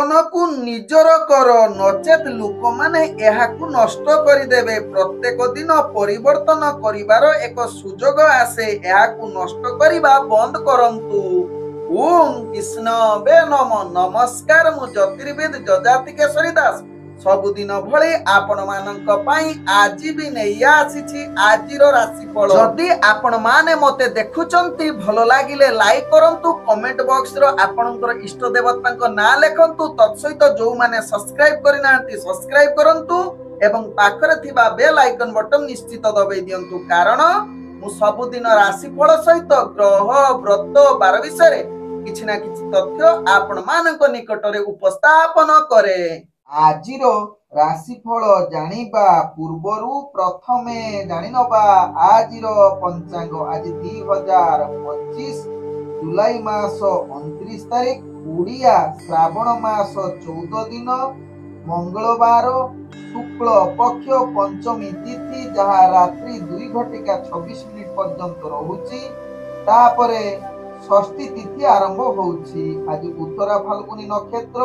ଜୀବନ को निजर कर नचेत लोक माने एहाकु नष्ट करिदेबे। प्रत्येक दिन परिवर्तन करिवार एक सुजोग आसे, एहाकु नष्ट करिबा बंद करंतु। ओम कृष्ण बे नम। नमस्कार, मु ज्योतिर्विद जजाति केशरी दास सबुदिन भली आपण मानक पई आज भी नहीं आसीछि आजिरो राशिफल। जदि आपण माने मते देखुचंती भलो लागिले लाइक करंतु, कमेंट बॉक्स रो आपणकर इष्ट देवतांक नाम लेखंतु। तत्सहित जो माने सब्सक्राइब करिनांती सब्सक्राइब करंतु एवं पाखरे थिबा बेल आइकन बटन निश्चित दबाई दियंतु, कारण मु सबुदिन राशिफल सहित ग्रह व्रत बार विषय किछि ना किछि तथ्य आपण मानक निकटरे उपस्थापन करे। आजिरो राशिफल जानिबा पूर्वरु प्रथमे जानिनबा आजिरो पंचांग। आज 2025 जुलाई मास 29 तारिख, उड़िया श्रावण मास 14 दिन, मंगलवार, शुक्ल पक्ष पंचमी तिथि, जहाँ रात्रि 2:26 पर्यंत रहुची। तापरे षष्ठी तिथि आरंभ होउची। आज उत्तरा फाल्गुनी नक्षत्र,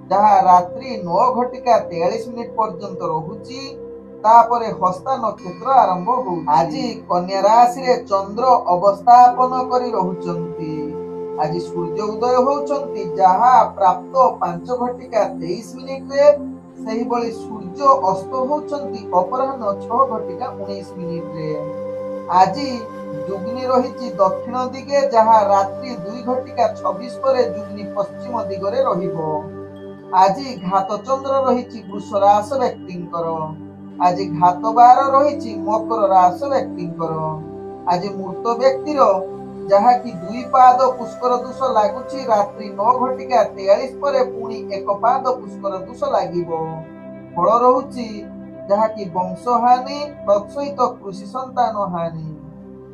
जहाँ रात्रि 9:43 पर्यंत रहुची। तापरे हस्ता नक्षत्र आरंभ होउची। आज कन्या राशि रे चंद्र अवस्थापन करी रहुचंती। आज सूर्य उदय होउचंती, जहाँ प्राप्त 5:23 रे। सही बळी सूर्य अस्त होउचंती अपराह्न 6:19 रे। आज जुग्नि रहिची दक्षिण दिगे, जहाँ रात्रि 2:26 पर जुग्नि पश्चिम दिगरे रहिबो। आज घात चंद्र रहिची वृष रास व्यक्तिंकर। आज घात बार रहिची मकर रास व्यक्तिंकर। आज मृत व्यक्तिर जहा कि 2 पाद पुष्कर दोष लागुची, रात्रि 9:43 पर पुणी 1 पाद पुष्कर दोष लागिबो। फल रहुची जहा कि वंशहानि, तत्सहित कृषि संतान हानि।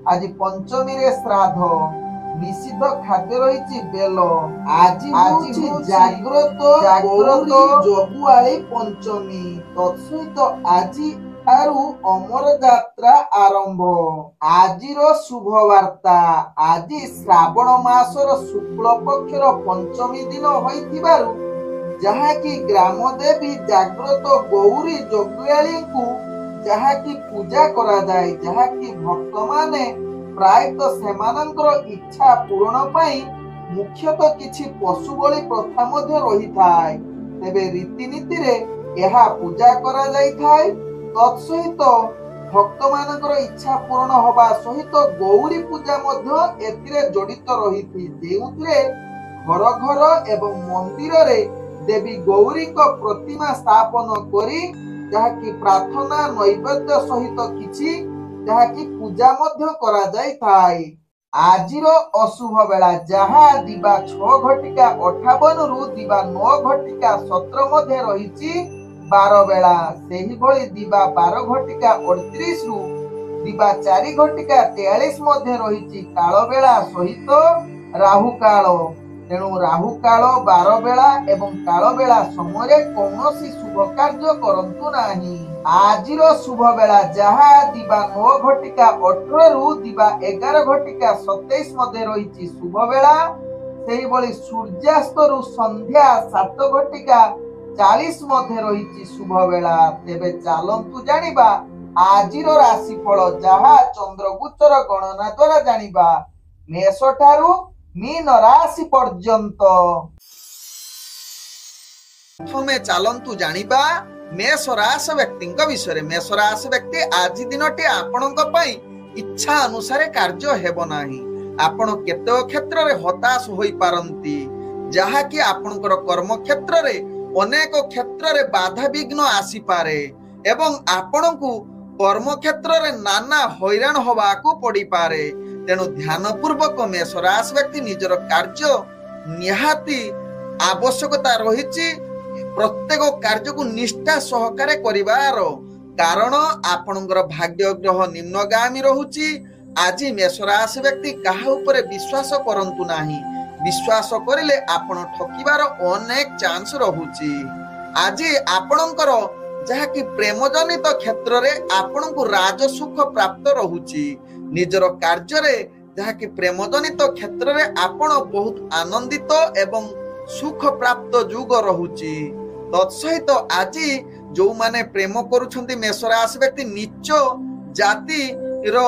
आज पंचमी रे श्राद्ध, निषिद्ध खाद्य रही बेल। आज जाग्रत जगुआली पंचमी, तत्सहित आज अमर यात्रा आरंभ। आजिर शुभ वार्ता, आज श्रावण मासर शुक्ल पक्षर पंचमी दिन होइथिबारु, जहा कि ग्राम देवी जाग्रत गौरी जगुआली को जहा कि पूजा करा जाय, जहा कि भक्त माने प्रायतः सेमानंकर इच्छा पूरण पाई मुख्यतः किछि पशु बलि प्रथा मध्य रही थाए। तेबे रीतिनीति रे एहा पूजा करा जाय थाए। तत्सहित भक्त मानकर इच्छा पूर्ण होबा सहित गौरी पूजा मध्य एथिरे जड़ित रहिथि, जेउथिरे घर घर एवं मंदिर रे देवी गौरी को प्रतिमा स्थापन करी जहा कि प्रार्थना नैवेद्य सहित किछि जहा कि पूजा मध्य करा जाय थाए। आजिर अशुभ बेला, जहा दिबा 6:58 रु दिबा 9:17 मध्य रहिची 12 बेला। सेही भली दिबा 12:38 रु दिबा 4:43 मध्य रहिची काल बेला सहित राहु काल। तेणु राहु काल 12 बेला एवं काल बेला समय कौनसी शुभ कार्य करंतु नाही। आजिर शुभ बेला, जहा दिबा 9:18 रु दिबा 11:27 मध्य रहिची शुभ बेला। सेही भली सूर्यास्त रु संध्या 7:40 मध्य रहिची शुभ बेला। तेबे चालंतु जानिबा आजिर राशिफल, जहा चंद्रगुप्तर गणना द्वारा जानिबा। मेष ठारू मीन राशि पर्यंत। प्रथमे चालंतु जानिबा मेष राशि व्यक्तिंक विषय। मेष राशि व्यक्ति आज दिनटी आपणक पई इच्छा अनुसार कार्य हेबो नाही। आपण केतेक क्षेत्र रे हताश होई पारंती, जहा कि आपणकर कर्म क्षेत्र रे अनेक क्षेत्र रे बाधा विघ्न आसी पारे एवं आपणकु कर्म क्षेत्र रे नाना हैरान होबाकू पड़ी पारे। तेणु ध्यान पूर्वक मेष राशि व्यक्ति निजर कार्य निहाती आवश्यकता रहिछि। प्रत्येक कार्य को निष्ठा सहकारे करिवार, कारण आपणकर भाग्य ग्रह निम्नगामी रहुछि। आज मेष राशि व्यक्ति काहा उपरे विश्वास करंतु नाही। विश्वास करिले आपण ठकिबार अनेक चांस रहुछि। आज आपणकर जहा कि प्रेम जनित क्षेत्र रे आपणकु राजसुख प्राप्त रहुछि। निजर कार्य रे जहा कि प्रेम जनित क्षेत्र रे आपण बहुत आनंदित एवं सुख प्राप्त युग रहुची। तत्सहित आज जो माने प्रेम करुछंती मेष राशि व्यक्ति नीच जाति रो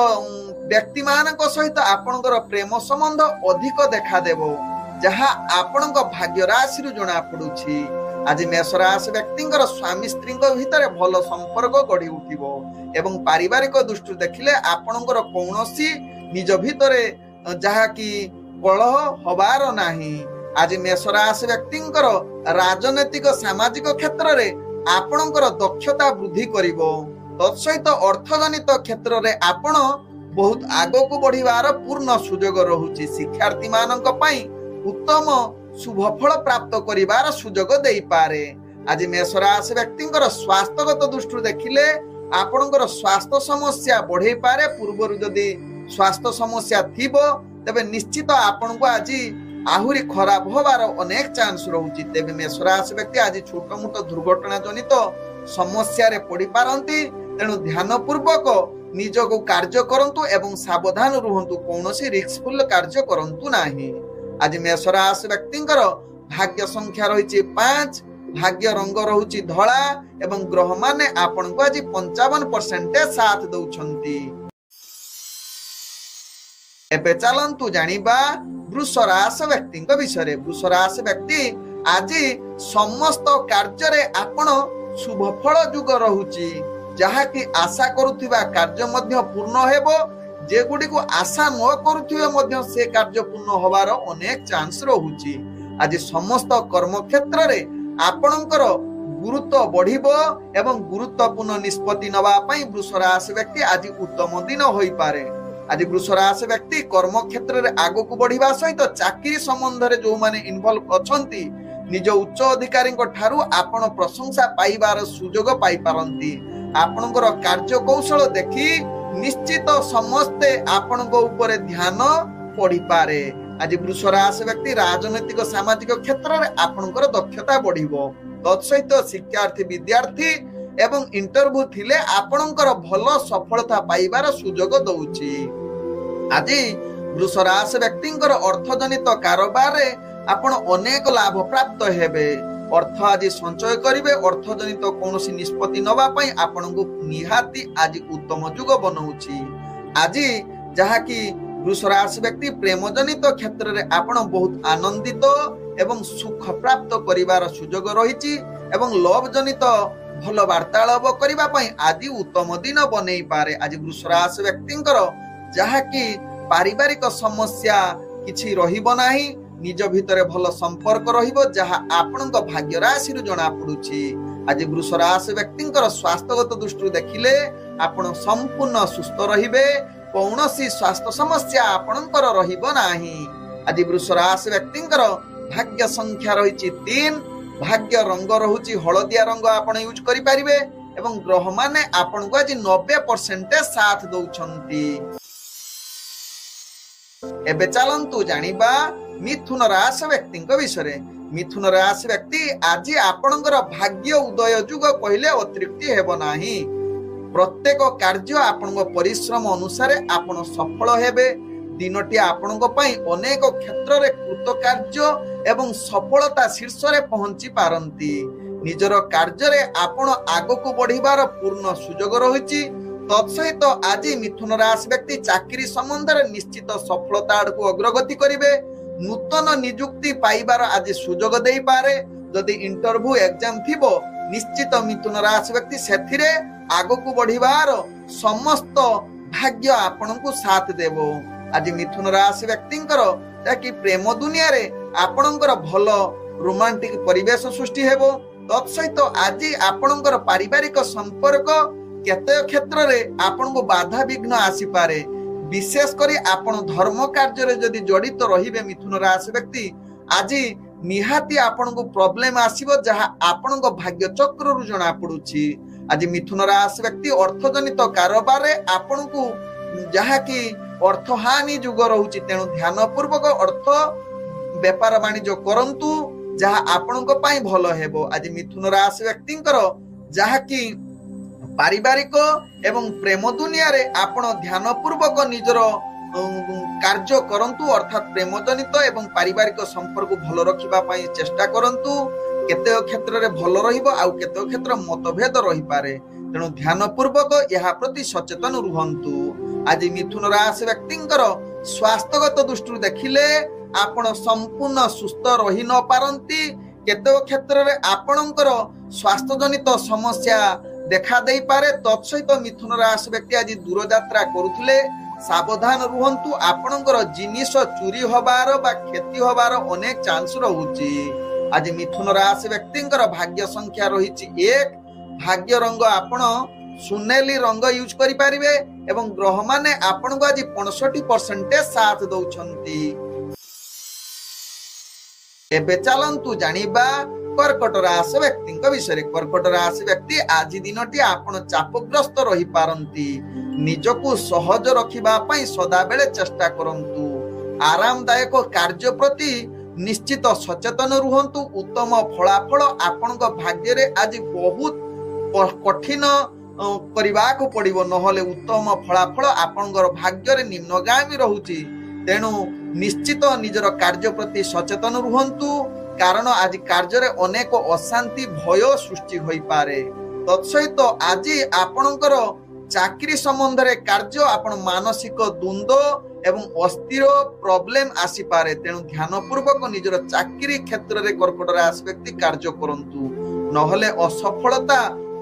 व्यक्ति मानक सहित आपणकर प्रेम संबंध अधिक देखा देबो, जहा आपणक भाग्य राशि रु जणा पडुछि। आज मेष राशि व्यक्तिंकर स्वामी स्त्री भितर भल संपर्क गढ़ी उठिबो एवं पारिवारिक दृष्टि देखिले आपणकर कौनसी निज भितरे जहा कि कलह हबार नाही। आज मेष राशि व्यक्तिंकर राजनैतिक सामाजिक क्षेत्र रे आपणकर दक्षता वृद्धि करिवो। तत्सहित अर्थजनित क्षेत्र रे आपण बहुत आगो बढ़िवार पूर्ण सुजोग रहुछि। शिक्षार्थी मानक पई उत्तम शुभ फल प्राप्त करिवार सुजोग देई पारे। आज मेष राशि व्यक्तिंकर स्वास्थ्यगत दृष्टि देखिले आपणकर स्वास्थ्य समस्या बढ़े पारे। पूर्व जदि स्वास्थ्य समस्या थिबो तबे निश्चित आपन को आज आहुरी खराब होबार अनेक चांस रहुछि। तेबे मेष राशि व्यक्ति आज छोट मोट दुर्घटना जनित समस्या रे पड़ी पारंती। तेणु ध्यान पूर्वक निज को कार्य करंतु एवं सावधान रुहंतु, कौनसी रिस्कफुल कार्य करंतु नाही। आज मेष राशि व्यक्तिंकर भाग्य संख्या रहिछि 5, भाग्य रंग रहुछि धळा एवं ग्रह माने आपन को आज 55% साथ दउछंती। एबे चलंतु जानिबा वृष राशि व्यक्तिंक विषय। वृष राशि व्यक्ति आज समस्त कार्य रे आपण शुभ फल युग रहुछि, जहा कि आशा करुथिबा कार्य मध्य पूर्ण हेबो। जे गुडी को आशा न करुथिबे मध्य से कार्य पूर्ण होबार अनेक चांस रहुछि। आज समस्त कर्म क्षेत्र रे आपणकर गुरुत्व बढ़िबो एवं गुरुत्वपूर्ण निष्पत्ति नबा पई वृष राशि व्यक्ति आज उत्तम दिन होई पारे। आज वृष राशि व्यक्ति कर्म क्षेत्र रे आगो को बढ़िबा सहित चाकरी संबंध रे जो माने इन्वॉल्व अछंती निज उच्च अधिकारी को ठारू आपण प्रशंसा पाइबार सुजोग पाई पारंती। आपणकर कार्य कौशल देखि निश्चित समस्ते आपणक ऊपर ध्यान पड़ी पारे। आज वृष राशि व्यक्ति राजनैतिक सामाजिक क्षेत्र रे आपणकर दक्षता बढ़िबो। तत्सहित शिक्षार्थी विद्यार्थी एवं इंटरव्यू थिले आपणकर भल सफलता पाइबार सुजोग दउछि। आज वृष राशि व्यक्तिंकर अर्थजनित कारोबार रे आपण अनेक लाभ प्राप्त हेबे। अर्थ आज संचय करिवे। अर्थजनित कौनसी निष्पत्ति नबा पई आपणको निहाती आज उत्तम युग बनउछि। आज जहा कि वृष राशि व्यक्ति प्रेम जनित क्षेत्र रे आपण बहुत आनंदित एवं सुख प्राप्त करिवार सुजोग रहिछि एवं लव जनित भल वार्तालाप करिबा पई आज उत्तम दिन बनै पारे। आज वृष राशि व्यक्तिंकर जहा कि पारिवारिक समस्या किछि रहिबो नाही, निज भितरे भल संपर्क रहिबो, जहा आपणक भाग्य राशि रु जणा पडुछि। आज वृष राशि व्यक्तिंकर स्वास्थ्यगत दृष्टि देखिले आपण संपूर्ण सुस्थ रहिबे, कौनसी स्वास्थ्य समस्या आपणकर रहिबो नाही। आज वृष राशि व्यक्तिंकर भाग्य संख्या रहिछि 3, भाग्य रंग रहुछि हळदिया रंग आपण यूज करि परिबे एवं ग्रह माने आपण को आज 90% साथ दउछंती। एबे चलंतु जानिबा मिथुन राशि व्यक्तिंक विषय। मिथुन राशि व्यक्ति आज आपणकर भाग्य उदय युग कहले अतिरिक्ति हेबो नाही। प्रत्येक कार्य आपणक परिश्रम अनुसार आपण सफल हेबे। दिनटी आपणक पई अनेक क्षेत्र रे कृतकार्य एवं सफलता शीर्ष रे पहुंची पारंती। निजर कार्य रे आपण आगो को बढ़िबार पूर्ण सुजोग रहिछि। तत्सहित आज मिथुन राशि व्यक्ति चाकरी संबंध रे निश्चित सफलता को अग्रगति करिवे। नूतन नियुक्ति पाइबार आज सुजोग देई पारे। जदि इंटरव्यू एग्जाम थिबो निश्चित मिथुन राशि व्यक्ति सेथिरे आगो को बढ़िबार समस्त भाग्य आपनकु साथ देबो। आज मिथुन राशि व्यक्तिंकर ताकि प्रेम दुनिया रे आपनकर भल रोमांटिक परिवेश सृष्टि हेबो। तत्सहित आज आपनकर पारिवारिक संपर्क केते क्षेत्र रे आपनको बाधा विघ्न आसी पारे। विशेष करी आपण धर्म कार्य रे जदि जड़ित रहिबे मिथुन राशि व्यक्ति आज निहाती आपनको प्रॉब्लम आसीबो, जहा आपनको भाग्य चक्र रु जणा पडुछि। आज मिथुन राशि व्यक्ति अर्थजनित कारोबार रे आपनको जहा कि अर्थ हानि जुग रहुछि। तेणु ध्यान पूर्वक अर्थ व्यापार वाणिज्य करंतु, जहा आपनको पई भलो हेबो। आज मिथुन राशि व्यक्तिंकर जहा कि पारिवारिक एवं प्रेम दुनिया रे आपण ध्यान पूर्वक निजर कार्य करंतु अर्थात प्रेम जनित एवं पारिवारिक संपर्क भल रखिबा पई चेष्टा करंतु केते क्षेत्र रे भल रहिबो आ केते क्षेत्र मतभेद रहि पारे तेणु ध्यान पूर्वक यह प्रति सचेतन रुहंतु। आज मिथुन राशि व्यक्तिंकर स्वास्थ्यगत दृष्टि देखिले आपण संपूर्ण सुस्थ रही न पारंती केते क्षेत्र रे आपणकर स्वास्थ्य जनित समस्या देखा दे पारे तत्सहित मिथुन राशि व्यक्ति आज दूर यात्रा करुथिले सावधान रुहंतु आपणकर जिनिस चोरी होबार बा क्षति होबार अनेक चांस रहुची। आज मिथुन राशि व्यक्तिंकर भाग्य संख्या रहिछि 1 भाग्य रंग आपण सुनेली रंग यूज करि परिबे एवं ग्रह माने आपण को आज 65% साथ दउछंती। एबे चलंतु जानिबा कर्कट राशि व्यक्ति विषय। कर्कट राशि व्यक्ति आज दिनटी आपण चापग्रस्त रही पारंती निजको सहज रखिबा पई सदा बेले चेष्टा करंतु आरामदायक कार्य प्रति निश्चित सचेतन रुहंतु उत्तम फलाफल आपण भाग्य रे आज बहुत कठिन करबा को पड़िबो नहले उत्तम फलाफल आपण भाग्य रे निम्नगामी रहुची तेणु निश्चित निजर कार्य प्रति सचेतन रुहंतु कारण आज कार्य रे अनेक अशांति भय सृष्टि होई पारे तत्सहित आज आपणकर चाकरी संबंध रे कार्य आपण मानसिक द्वंद्व एवं अस्थिर प्रॉब्लम आसी पारे तेणु ध्यान पूर्वक निजर चाकरी क्षेत्र रे कर्कट राशि व्यक्ति कार्य करंतु नहले असफलता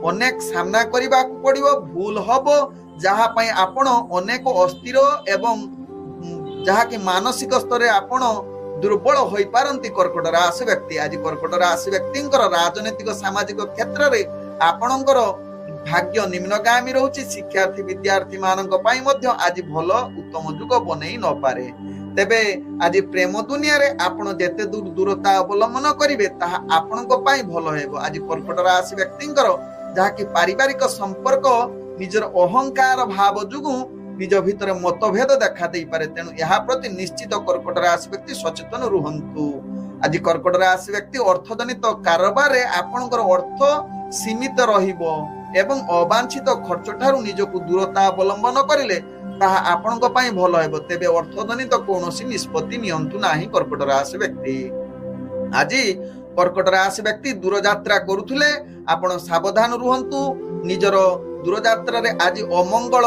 अनेक सामना करबा को पड़िबो भूल हबो जहा पई आपण अनेक अस्थिर एवं जहा कि मानसिक स्तर रे आपण दुर्बल होई पारंती कर्कट राशि व्यक्ति। आज कर्कट राशि व्यक्तिंकर राजनीतिक सामाजिक क्षेत्र रे आपणकर भाग्य निम्नगामी रहुची शिक्षार्थी विद्यार्थी मानक पई मध्य आज भल उत्तम जुग बनेई न पारे तेबे आज प्रेम दुनिया रे आपण जेते दूर दूरता अवलंबन करिवे ताहा आपणक पई भल हेबो। आज कर्कट राशि व्यक्तिंकर जहा कि पारिवारिक संपर्क निजर अहंकार भाव जुगु निज भितर मतभेद देखा दे पारे तेणु यह प्रति निश्चित कर्कट राशि व्यक्ति सचेतन रुहंतु। आज कर्कट राशि व्यक्ति अर्थजनित कारोबार रे आपणकर अर्थ सीमित रहिबो एवं अवांछित खर्च ठारू निजको दूरता अवलंबन करिले ताहा आपणक पई भल हेबो तेबे अर्थजनित कोनोसी निष्पत्ति नियंतु नाही कर्कट राशि व्यक्ति। आज कर्कट राशि व्यक्ति दूर यात्रा करुथिले आपण सावधान रुहंतु निजर दूर यात्रा रे आज अमंगल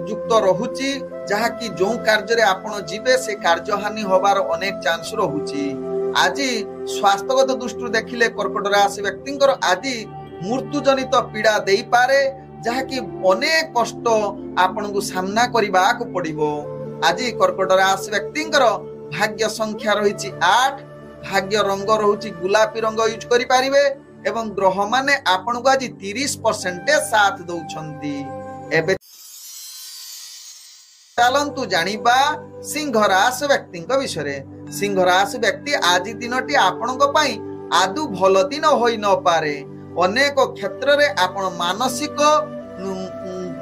युक्त रहुची जहा कि जो कार्य रे आपण जीवे से कार्य हानि होबार अनेक चांस रहुची। आज स्वास्थ्यगत दृष्टि देखिले कर्कट राशि व्यक्तिंकर आज मृत्यु जनित पीड़ा दे पारे जहा कि अनेक कष्ट आपण को सामना करबा को पड़िबो। आज कर्कट राशि व्यक्तिंकर भाग्य संख्या रहिछि 8 भाग्य रंग रहुछि गुलाबी रंग यूज करि पारिबे एवं ग्रह माने आपण को आज 30% साथ दउछंती। एबे चलंतु जानिबा सिंह राशि व्यक्ति विषय। सिंह राशि व्यक्ति आज दिनटी आपणक पई आदु भल दिन होई न पारे अनेक क्षेत्र रे आपण मानसिक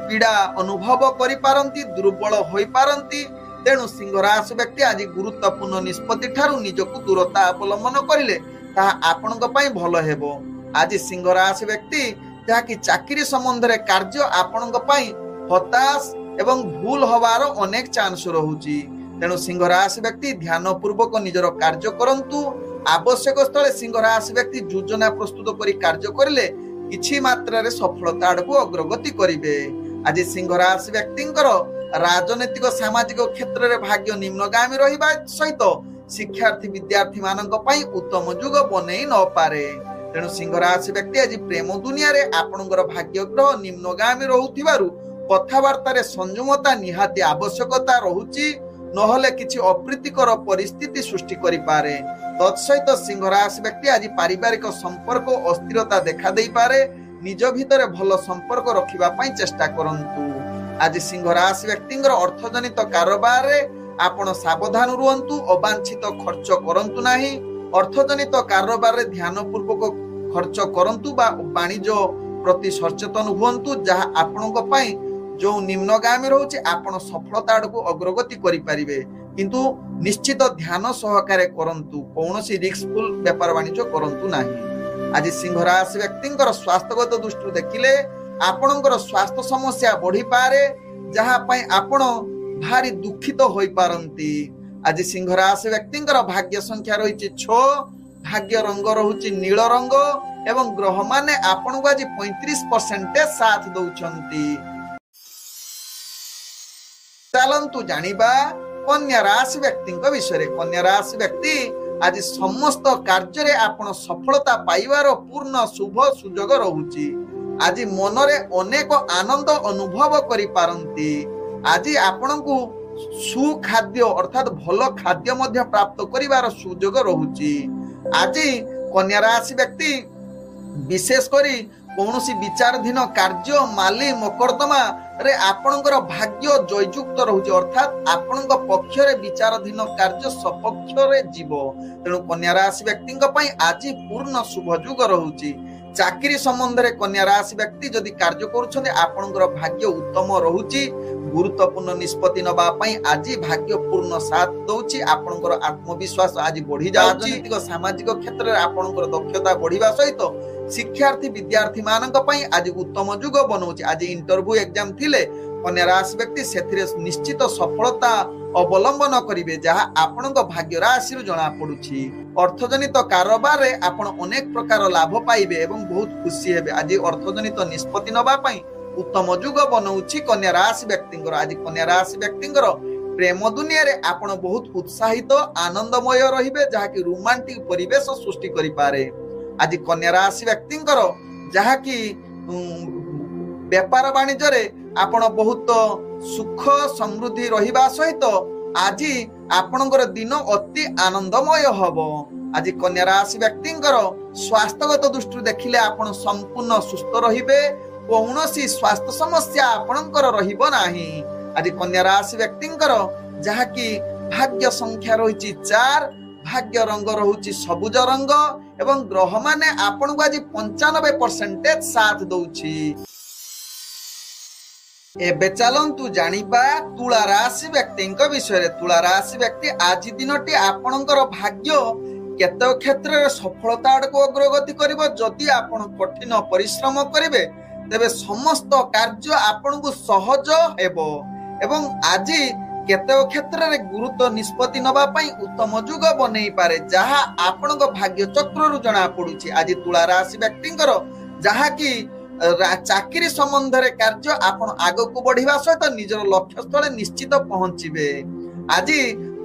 पीड़ा अनुभव करि पारंती दुर्बल होई पारंती तेणु सिंह राशि व्यक्ति आज गुरुत्वपूर्ण निष्पत्ति ठारू निजको दूरता अवलंबन करिले ताहा आपणक पई भल हेबो। आज सिंह राशि व्यक्ति जहा कि चाकरी संबंध रे कार्य आपणक पई हताश एवं भूल होबार अनेक चांस रहुची तेणु सिंह राशि व्यक्ति ध्यान पूर्वक निजर कार्य करंतु आवश्यक स्थले सिंह राशि व्यक्ति योजना प्रस्तुत करी कार्य करिले किछि मात्रा रे सफलता आडको अग्रगति करिवे। आज सिंह राशि व्यक्तिंकर राजनीतिक सामाजिक क्षेत्र रे भाग्य निम्नगामी रहिबा सहित शिक्षार्थी विद्यार्थी मानक पई उत्तम जुग बनेई न पारे तेणु सिंह राशि व्यक्ति आज प्रेम दुनिया रे आपणकर भाग्य ग्रह निम्नगामी रहुथिबारु कथावार्ता रे संयमता निहाती आवश्यकता रहुची नहले किछि अप्रीतिकर परिस्थिति सृष्टि करि पारे तत्सहित सिंह राशि व्यक्ति आज पारिवारिक संपर्क अस्थिरता देखा दे पारे निज भितर भल संपर्क रखिबा पई चेष्टा करंतु। आज सिंह राशि व्यक्तिंकर अर्थजनित कारोबार रे आपण सावधान रुहंतु अवांछित खर्च करंतु नाही अर्थजनित कारोबार रे ध्यान पूर्वक खर्च करंतु बा वाणिज्य प्रति सचेतन हुंतु जहा आपणक पई जो निम्नगामी रहउछि आपण सफलता आडको अग्रगति करि परिबे किंतु निश्चित ध्यान सहकारे करंतु कौनसी रिस्कफुल व्यापार वाणिज्य करंतु नाही। आज सिंह राशि व्यक्तिंकर स्वास्थ्यगत दृष्टि देखिले आपणकर स्वास्थ्य समस्या बढ़ी पारे जहा पई आपण भारी दुखित होई पारंती। आज सिंह राशि व्यक्तिंकर भाग्य संख्या रही 6, भाग्य रंग रहुची नील रंग एवं ग्रह माने आपन को आज 35% साथ दउछंती। चलंतु जानिबा कन्या राशि व्यक्ति विषय। कन्या राशि व्यक्ति आज समस्त कार्य रे आपण सफलता पाइबार पूर्ण शुभ सुजोग रहुची। आज मनरे अनेक आनंद अनुभव करि पारंती। आज आपनकु सुखाद्य अर्थात भल खाद्य मध्य प्राप्त करिवार सुजोग रहुची। आज कन्या राशि व्यक्ति विशेष करी कौनसी विचारधीन कार्य माली मकरदमा रे आपणकर भाग्य जययुक्त रहुची, अर्थात आपणक पक्ष रे विचारधीन कार्य सपक्ष रे जीव। तेणु कन्या राशि व्यक्ति आज पूर्ण शुभ युग रहुची। चाकरी संबंध रे कन्या राशि व्यक्ति जदि कार्य करूछन्ते आपणकर भाग्य उत्तम रहुची। गुरुत्वपूर्ण निष्पत्ति नबा पई आज भाग्य पूर्ण साथ दउची। आपणकर आत्मविश्वास आज बढ़ी जाउची। राजनीतिक सामाजिक क्षेत्र रे आपणकर दक्षता बढ़िबा सहित शिक्षार्थी विद्यार्थी मानक पई आज उत्तम युग बनउची। आज इंटरव्यू एग्जाम थिले कन्या राशि व्यक्ति सेथिरे निश्चित सफलता अवलंबन करिवे, जहा आपणक भाग्य राशि रु जणा पडुची। अर्थजनित कारोबार रे आपण अनेक प्रकार लाभ पाइबे एवं बहुत खुशी हेबे। आज अर्थजनित निष्पत्ति नबा पई उत्तम युग बनउची कन्या राशि व्यक्तिंकर। आज कन्या राशि व्यक्तिंकर प्रेम दुनिया रे आपण बहुत उत्साहित आनंदमय रहिबे, जहा कि रोमांटिक परिवेश सृष्टि करि पारे। आज कन्या राशि व्यक्तिंकर जहा कि व्यापार वाणिज्य रे आपण बहुत सुख समृद्धि रहिबा सहित आज आपणकर दिन अति आनंदमय हबो। आज कन्या राशि व्यक्तिंकर स्वास्थ्यगत दृष्टि देखिले आपण संपूर्ण सुस्थ रहिबे, कौनसी स्वास्थ्य समस्या आपणकर रहिबो नाही। आज कन्या राशि व्यक्तिंकर जहा कि भाग्य संख्या रही 4, भाग्य रंग रहुची सबुज रंग एवं ग्रह माने आपन को आज 95% साथ दउची। एबे चलंतु जानिबा तुला राशि व्यक्तिंक विषय। तुला राशि व्यक्ति आज दिनटी आपणकर भाग्य केते क्षेत्र रे सफलता आडको अग्रगति करिवो। जदि आपण कठिन परिश्रम करिवे तेबे समस्त कार्य आपन को सहज हेबो एवं आज केते क्षेत्र रे गुरुत्व निष्पत्ति नबा पई उत्तम युग बनै पारे, जहा आपणक भाग्य चक्र रु जणा पडुची। आज तुला राशि व्यक्तिंकर जहा कि चाकरी संबंध रे कार्य आपण आगो को बढ़िबा सहित निजर लक्ष्य स्थले निश्चित पहुंचीबे। आज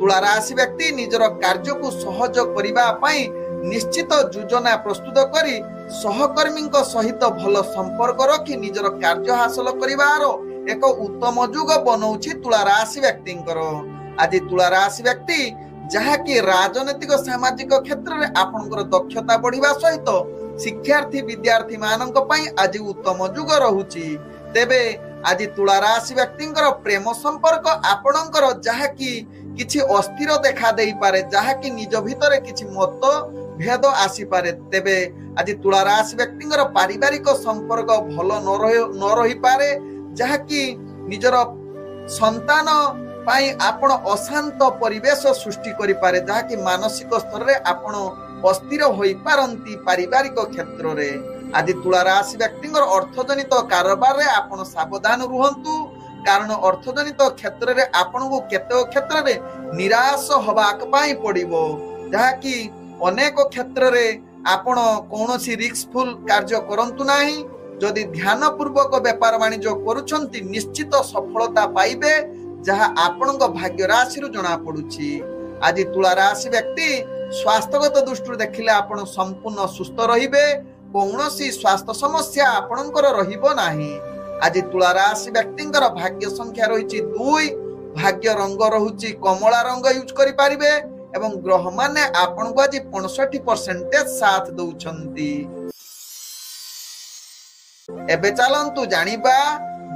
तुला राशि व्यक्ति निजर कार्य को सहज करिबा पई निश्चित योजना प्रस्तुत करी सहकर्मी सहित भल संपर्क रखी निजर कार्य हासिल करिवार एक उत्तम युग बनउची तुला राशि व्यक्तिंकर। आज तुला राशि व्यक्ति जहा कि राजनीतिक सामाजिक क्षेत्र रे आपनकर दक्षता बढ़िबा सहित शिक्षार्थी विद्यार्थी मानक पई आज उत्तम युग रहुची। तेबे आज तुला राशि व्यक्तिंकर प्रेम संपर्क आपनकर जहा कि किछि अस्थिर देखा देई पारे, जहा कि निज भितरे किछि मत भेद आसी पारे। तेबे आज तुला राशि व्यक्तिंकर पारिवारिक संपर्क भल न रही पारे, जहा कि निजर संतान पाई आपण अशांत परिवेश सृष्टि करि पारे, जहा कि मानसिक स्तर रे आपण अस्थिर होई पारंती पारिवारिक क्षेत्र रे। आज तुला राशि व्यक्तिंकर अर्थजनित कारोबार रे आपण सावधान रुहंतु, कारण अर्थजनित क्षेत्र रे आपण को केते क्षेत्र रे निराश होबाक पाई पड़िबो, जहा कि अनेक क्षेत्र रे आपण कोनोसी रिस्कफुल कार्य करंतु नाही। जदि ध्यान पूर्वक व्यापार वाणिज्य करूछंती निश्चित सफलता पाइबे, जहा आपणक भाग्य राशि रु जणा पडुची। आज तुला राशि व्यक्ति स्वास्थ्यगत दृष्टि देखिले आपण संपूर्ण सुस्थ रहिबे, कौनसी स्वास्थ्य समस्या आपणकर रहिबो नाही। आज तुला राशि व्यक्तिंकर भाग्य संख्या रही 2, भाग्य रंग रहुची कमला रंग यूज करि पारिबे एवं ग्रह माने आपण को आज 65% साथ दउछंती। एबे चलंतु जानिबा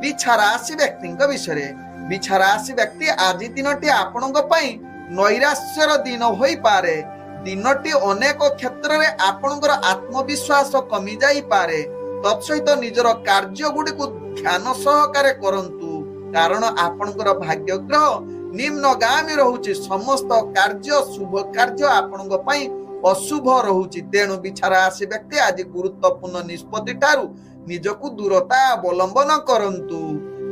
बिछा राशि व्यक्तिंक विषय। बिछा राशि व्यक्ति आज दिनटी आपणक पई नैराश्यर दिन होई पारे। दिनटी अनेक क्षेत्र रे आपणकर आत्मविश्वास कमी जाई पारे, तत्सहित निजर कार्य गुडी को ध्यान सहकारे करंतु, कारण आपणकर भाग्य ग्रह निम्नगामी रहुची। समस्त कार्य शुभ कार्य आपणक पई अशुभ रहुची। तेणु बिछा राशि व्यक्ति आज गुरुत्वपूर्ण निष्पत्ति ठारू निजकु दूरता अवलंबन करंतु।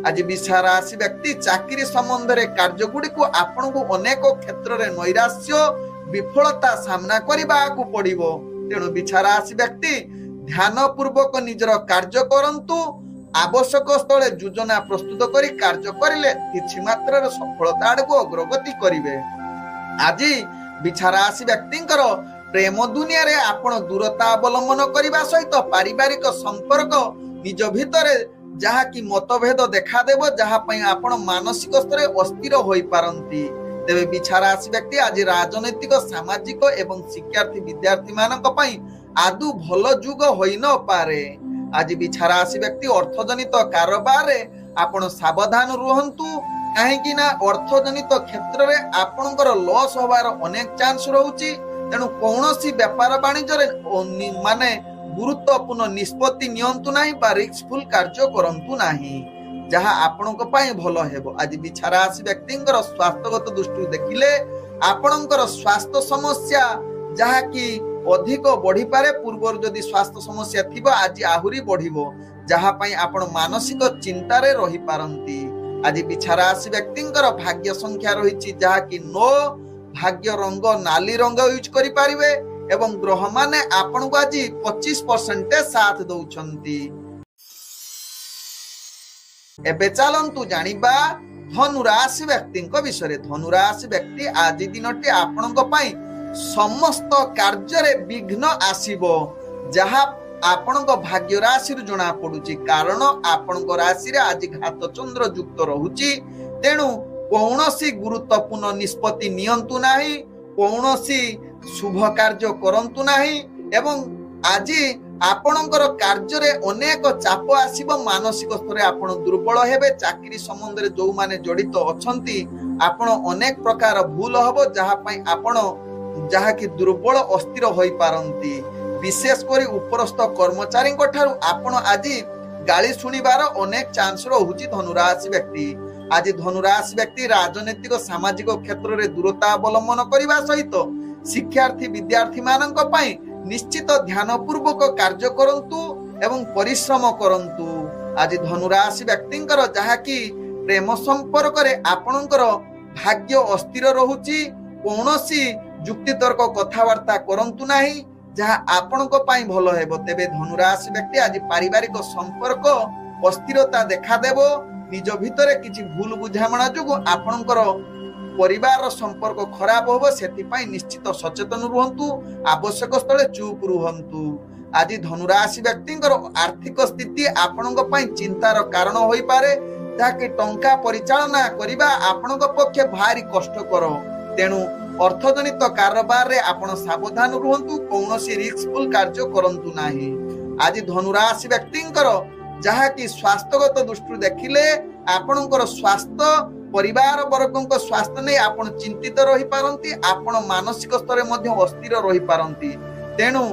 आज बिछा राशि व्यक्ति चाकरी संबंध में कार्यगुड़ी को आपण को अनेक क्षेत्र में नैराश्य विफलता सामना करने को पड़ो। तेणु बिछा राशि व्यक्ति ध्यान पूर्वक निजर कार्य करंतु। आवश्यक स्थले योजना प्रस्तुत करी कार्य करिले किछि मात्रा सफलता आड़को अग्रगति करिवे। आज बिछा राशि व्यक्तिंकर प्रेम दुनिया रे आपण दूरता अवलंबन करने सहित पारिवारिक संपर्क निज भितर जहा कि मतभेद देखा देव जहा पई आपण मानसिक स्तर अस्थिर होई पारंती। तेबे बिछा राशि व्यक्ति आज राजनैतिक सामाजिक एवं शिक्षार्थी विद्यार्थी मानक पई आदु भल जुग होई न पारे। आज बिछा राशि व्यक्ति अर्थजनित कारोबार रे आपण सावधान रुहंतु काहेकि ना अर्थजनित क्षेत्र रे आपणकर लॉस होबार अनेक चांस रहउची। तेणु कौनसी व्यापार वाणिज्य रे माने गुरुत्वपूर्ण निष्पत्ति नियंतु नाही बा रिस्कफुल कार्य करंतु नाही जहा आपणक पई भलो हेबो। आज बिछा राशि व्यक्तिंकर स्वास्थ्यगत दृष्टि देखिले आपणकर स्वास्थ्य समस्या जहा कि अधिक बढ़ी पारे। पूर्व जदि स्वास्थ्य समस्या थिबो आज आहुरी बढ़िबो जहा पई आपण मानसिक चिंता रे रही पारंती। आज बिछा राशि व्यक्तिंकर भाग्य संख्या रहिछि जहा कि 9, भाग्य रंग नाली रंग यूज करि पारिबे एवं ग्रह माने आपण को आज 25% साथ दउछंती। एबे चलंतु जानिबा धनु राशि व्यक्तिंक विषय। धनु राशि व्यक्ति आज दिनटी आपणक पई समस्त कार्य रे विघ्न आसीबो जहा आपणक भाग्य राशि रु जणा पडुची। कारण आपणक राशि रे आज घात चंद्र युक्त रहुची। तेणु कौनसी गुरुत्वपूर्ण निष्पत्ति नियंतु नाही, कौनसी शुभ कार्य करंतु नाही एवं आज आपणकर कार्य रे अनेक चाप आसीबो। मानसिक स्तर आपण दुर्बल हेबे। चाकरी संबंध रे जो माने जड़ित अछंती आपण अनेक प्रकार भूल हबो जहा पई आपण जहा कि दुर्बल अस्थिर होई पारंती। विशेष करी उपरस्थ कर्मचारी ठारू आपण आज गाली सुनिबार अनेक चांस रहुची। धनुराशि व्यक्ति आज धनुराशि व्यक्ति राजनीतिक सामाजिक क्षेत्र में दूरता अवलंबन करने सहित शिक्षार्थी विद्यार्थी मानक पई निश्चित ध्यान पूर्वक कार्य करंतु एवं परिश्रम करंतु। आज धनुराशि व्यक्तिंकर जहा कि प्रेम संपर्क रे आपणकर भाग्य अस्थिर रहुची। कौनसी जुक्ति तर्क कथावार्ता करंतु नाही जहा आपणक पई भलो हेबो। तेबे धनुराशि व्यक्ति आज पारिवारिक संपर्क अस्थिरता देखा देबो। निज भितरे किछि भूल बुझामणा जुगु आपणकर परिवार संपर्क खराब होबो। सेति पई निश्चित सचेतन रुहंतु। आवश्यक स्थले चुप रुहंतु। आज धनुराशि व्यक्तिंकर आर्थिक स्थिति आपणक पई चिंतार कारण होई पारे जाके टंका परिचालना करिबा आपणक पक्षे भारी कष्टकर। तेणु अर्थजनित कारोबार रे आपण सावधान रुहंतु। कौनसी रिस्कफुल कार्य करंतु नाही। आज धनुराशि व्यक्तिंकर जहा कि स्वास्थ्यगत दृष्टि देखिले आपणकर स्वास्थ्य परिवार वर्गक स्वास्थ्य नै आपण चिंतित रही पारंती। आपण मानसिक स्तर मध्ये अस्थिर रही पारंती। तेणु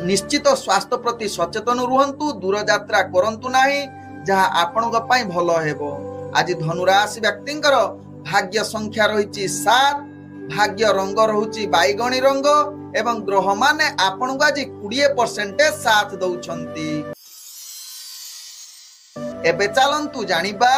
निश्चित स्वास्थ्य प्रति सचेतन रुहंतु। दूर यात्रा करंतु नाही जहा आपणक पई भलो हेबो। आज धनुराशि व्यक्तिंकर भाग्य संख्या रहिछि 7, भाग्य रंग रहुछि बैगणी रंग एवं ग्रह माने आपण को आज 20% साथ दउछंती। एबे चलंतु जानिबा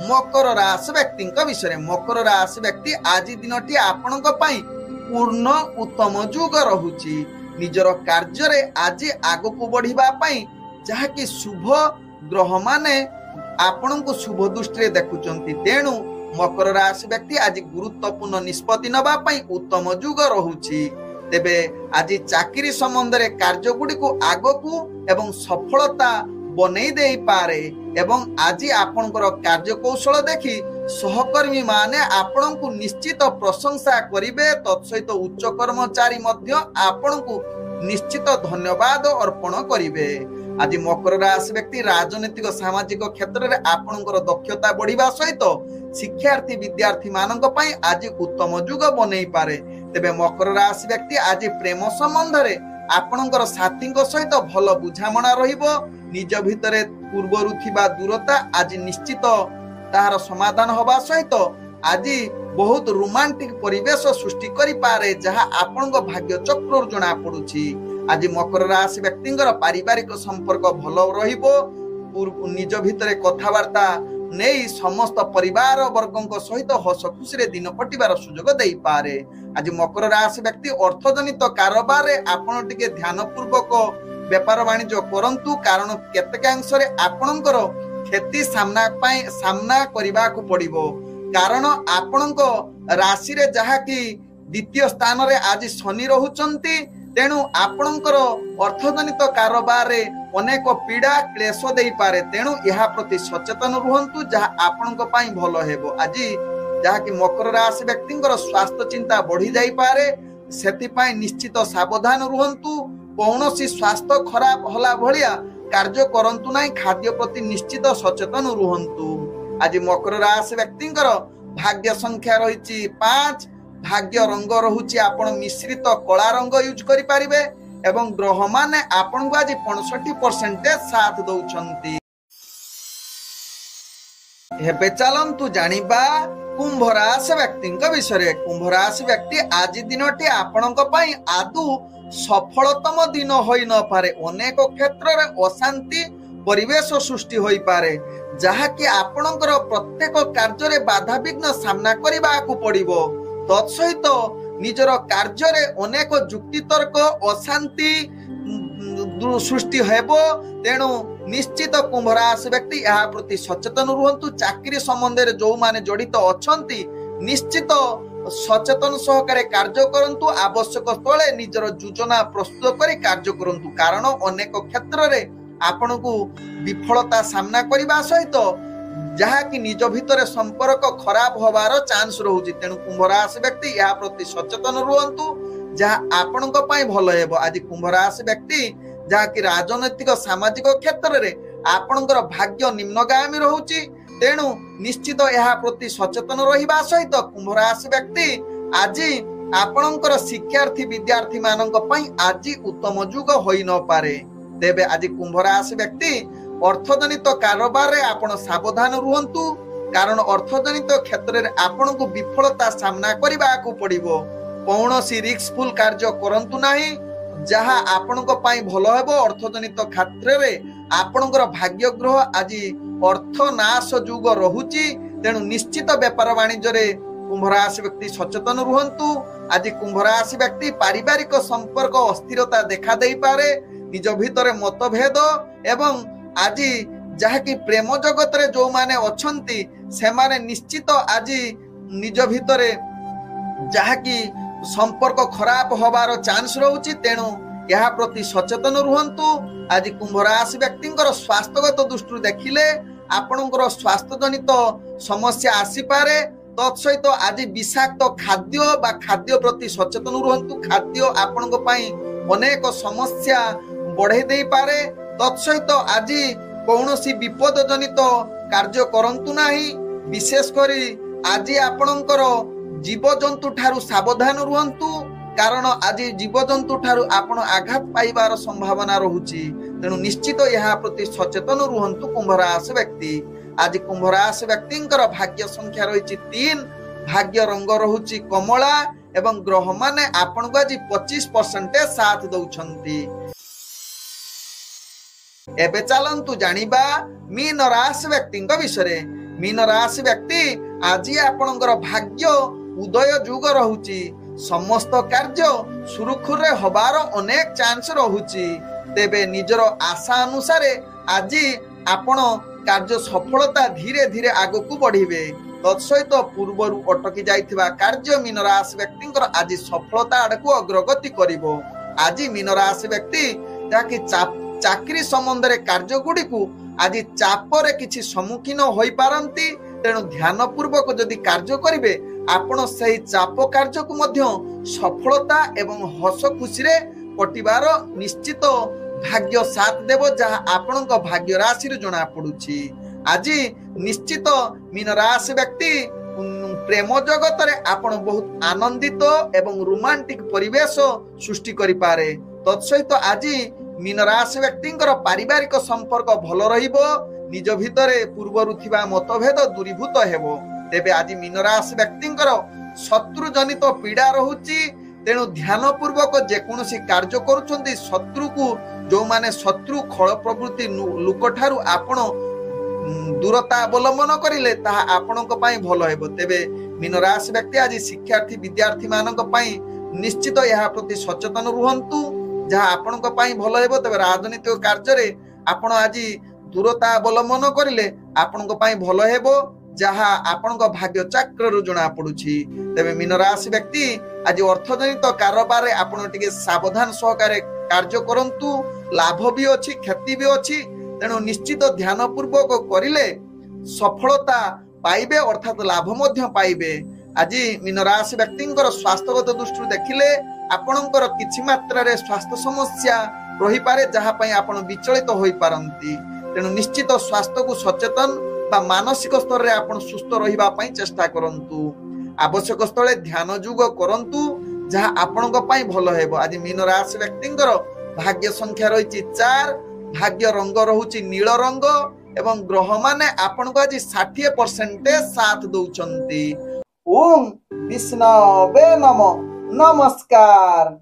मकर राशि व्यक्तिंक विषय। मकर राशि व्यक्ति आज दिनटी आपणक पई पूर्ण उत्तम जुग रहुछि। निजर कार्य रे आज आगो को बढ़िबा पई जहा कि शुभ ग्रह माने आपण को शुभ दृष्टि रे देखुचंती। तेणु मकर राशि व्यक्ति आज गुरुत्वपूर्ण निष्पत्ति नबा पई उत्तम जुग रहुछि। तेबे आज चाकरी संबंध रे कार्य गुडी को आगो को एवं सफलता बनै देई पारे एवं आज आपणकर कार्य कौशल देखि सहकर्मी माने आपण को निश्चित प्रशंसा करिवे। तत्सहित उच्च कर्मचारी मध्य आपण को निश्चित धन्यवाद अर्पण करिवे। आज मकर राशि व्यक्ति राजनीतिक सामाजिक क्षेत्र में आपणकर दक्षता बढ़िबा सहित शिक्षार्थी विद्यार्थी मानक पई आज उत्तम जुग बनै पारे। तेबे मकर राशि व्यक्ति आज प्रेम संबंध रे आपणकर साथी सहित भल बुझामणा रहिबो। निज भितरे पूर्वरु थिबा दूरता आज निश्चित ताहार समाधान होबा सहित आज बहुत रोमांटिक परिवेश सृष्टि करि पारे जहा आपणक भाग्य चक्र जना पडुछि। आज मकर राशि व्यक्तिंकर पारिवारिक संपर्क भल रहिबो। निज भितर कथबार्ता नहीं समस्त परिवार वर्ग सहित हस खुशी दिन कटिबार सुजोग दे पारे। आज मकर राशि व्यक्ति अर्थजनित कारोबार आपण टिके ध्यान पूर्वक व्यापार वाणिज्य करंतु, कारण केतेक अंशरे आपणकर क्षति सामना करबा को पड़िबो। कारण आपणक राशि रे जहा कि द्वितीय स्थान रे आज शनि रहुचंती, तेणु आपणकर अर्थजनित कारोबार रे अनेक पीड़ा क्लेश दे पारे। तेणु यह प्रति सचेतन रुहंतु, जहा आपणक पई भलो हेबो। आज जहा कि मकर राशि व्यक्तिंकर स्वास्थ्य चिंता बढ़ी जाई पारे, सेति पई निश्चित सावधान रुहंतु। कौनसी स्वास्थ्य खराब होला भलिया कार्य करंतु नाही, खाद्य प्रति निश्चित सचेतन रुहंतु। आज मकर राशि व्यक्तिंकर भाग्य संख्या रहिछि 5, भाग्य रंग रहुछि आपण मिश्रित कला रंग यूज करि पारिबे एवं ग्रह माने आपण को आज 65% साथ दउछंती। हेबे चलंतु जानिबा कुंभ राशि व्यक्तिंक विषय। कुंभ राशि व्यक्ति आज दिनटी आपणक पई आदु सफलतम दिन होई न पारे। अनेक क्षेत्र रे अशांति परिवेश सृष्टि होई पारे, जहा कि आपणकर प्रत्येक कार्य रे बाधा विघ्न सामना करबा को पड़िबो। तत्सहित निजर कार्य रे अनेक जुक्ति तर्क अशांति सृष्टि हेबो। तेणु निश्चित कुंभ राशि व्यक्ति यह प्रति सचेतन रुहंतु। चाकरी संबंध रे जो माने जड़ित अछंती निश्चित सचेतन सहकारे कार्य करंतु। आवश्यक स्थले निजर योजना प्रस्तुत करी कार्य करंतु, कारण अनेक क्षेत्र रे आपण को विफलता सामना करबा सहित जहा कि निज भितर संपर्क खराब होबार चांस रहुछि। तेणु कुंभ राशि व्यक्ति यह प्रति सचेतन रुहंतु, जहा आपणक पई भलो हेबो। आज कुंभ राशि व्यक्ति जहा कि राजनैतिक सामाजिक क्षेत्र रे आपणकर भाग्य निम्नगामी रहुछि, तेणु निश्चित यह प्रति सचेतन रहिबा सहित कुंभ राशि व्यक्ति आज आपणकर शिक्षार्थी विद्यार्थी मानक पई आज उत्तम युग होई न पारे। तेबे आज कुंभ राशि व्यक्ति अर्थजनित कारोबार रे आपण सावधान रुहंतु, कारण अर्थजनित क्षेत्र रे आपण को विफलता सामना करबा को पड़िबो। कौनसी रिस्कफुल कार्य करंतु नाही, जहा आपणक पई भलो हेबो। अर्थजनित क्षेत्र रे आपणकर भाग्य ग्रह आज अर्थ नाश युग रहुछि, तेणु निश्चित व्यापार वाणिज्य रे कुंभ राशि व्यक्ति सचेतन रुहंतु। आज कुंभ राशि व्यक्ति पारिवारिक संपर्क अस्थिरता देखा दे पारे, निज भितर मतभेद एवं आज जहा कि प्रेम जगत रे जो माने अछंती से माने निश्चित आज निज भितर जहा कि संपर्क खराब होबार चांस रहुछि। तेणु यह प्रति सचेतन रुहंतु। आज कुंभ राशि व्यक्तिंकर स्वास्थ्यगत दृष्टि देखिले आपणकर स्वास्थ्य जनित समस्या आसी पारे। तत्सहित आज विषाक्त खाद्य बा खाद्य प्रति सचेतन रुहंतु। खाद्य आपणक पई अनेक समस्या बढ़े दे पारे। तत्सहित आज कौनसी विपद जनित कार्य करंतु नाही। विशेष करी आज आपणकर जीवजंतु ठारू सावधान रुहंतु, कारण आज जीवजंतु ठारू आपण आघात पाइबार संभावना रहुछि। तेणु निश्चित यह प्रति सचेतन रुहंतु कुंभ राशि व्यक्ति। आज कुंभ राशि व्यक्तिंकर भाग्य संख्या रहिछि 3, भाग्य रंग रहुछि कमला एवं ग्रह माने आपण को आज 25% साथ दउछंती। एबे चलंतु जानिबा मीन राशि व्यक्तिंक विषय। मीन राशि व्यक्ति आज आपणकर भाग्य उदय युग रहुछि। समस्त कार्य सुरुखुर रे हबार अनेक चांस रहुछि। तेबे निजर आशा अनुसार आज आपण कार्य सफलता धीरे धीरे आगो को बढ़िबे। तत्सहित पूर्वरु अटकी जाइथिबा कार्य मीन राशि व्यक्तिंकर आज सफलता आडकु अग्रगति करिवो। आज मीन राशि व्यक्ति ताकि चाकरी संबंध रे कार्य गुडी को आज चाप रे किछि सम्मुखीन होई पारंती। तेणु ध्यान पूर्वक जदि कार्य करिवे आपण सही चाप कार्य को मध्य सफलता एवं हस खुशी रे कटिबार निश्चित भाग्य साथ देव, जहा आपणक भाग्य राशि रे जणा पडुछि। आज निश्चित मीन राशि व्यक्ति प्रेम जगत रे आपण बहुत आनंदित एवं रोमांटिक परिवेश सृष्टि करि पारे। तत्सहित आज मीन राशि व्यक्तिंकर पारिवारिक संपर्क भल रहिबो। निज भितरे पूर्वरु थिबा मतभेद दूरीभूत हेबो। तेबे आज मीन राशि व्यक्तिंकर शत्रु जनित पीड़ा रहुछि। तेणु ध्यान पूर्वक जेकोसी कार्य करुछंती शत्रु को जो माने शत्रु खल प्रवृत्ति लोक ठारू आपण दूरता अवलंबन करिले ताहा आपणक पई भलो हेबो। तेबे मीन राशि व्यक्ति आज शिक्षार्थी विद्यार्थी मानक पई निश्चित यह प्रति सचेतन रुहंतु जहा आपणक पई भलो हेबो। तेबे राजनीतिक कार्य रे आपण आज दूरता अवलंबन करिले आपणक पई भलो हेबो जहा आपणक भाग्य चक्र रु जणा पडुछि। तेबे मीन राशि व्यक्ति आज अर्थजनित कारोबार रे आपण टिके सावधान सहकारे कार्य करंतु। लाभ भी अछि क्षति भी अछि, तेणु निश्चित ध्यान पूर्वक करिले सफलता पाइबे अर्थात लाभ मध्य पाइबे। आज मीन राशि व्यक्तिंकर स्वास्थ्यगत दृष्टि देखिले आपणकर किछि मात्रा रे स्वास्थ्य समस्या रही पारे जहा पई आपण विचलित होई पारंती। तेणु निश्चित स्वास्थ्य को सचेतन बा मानसिक स्तर रे आपण सुस्थ रहिबा पई चेष्टा करंतु। आवश्यक स्थले ध्यान युग करंतु जहा आपणक पई भलो हेबो। आज मीन राशि व्यक्तिंकर भाग्य संख्या रहिछि 4, भाग्य रंग रहुछि नील रंग एवं ग्रह माने आपन को आज 60% साथ दउचंती। ओम विष्णवे नमः। नमस्कार।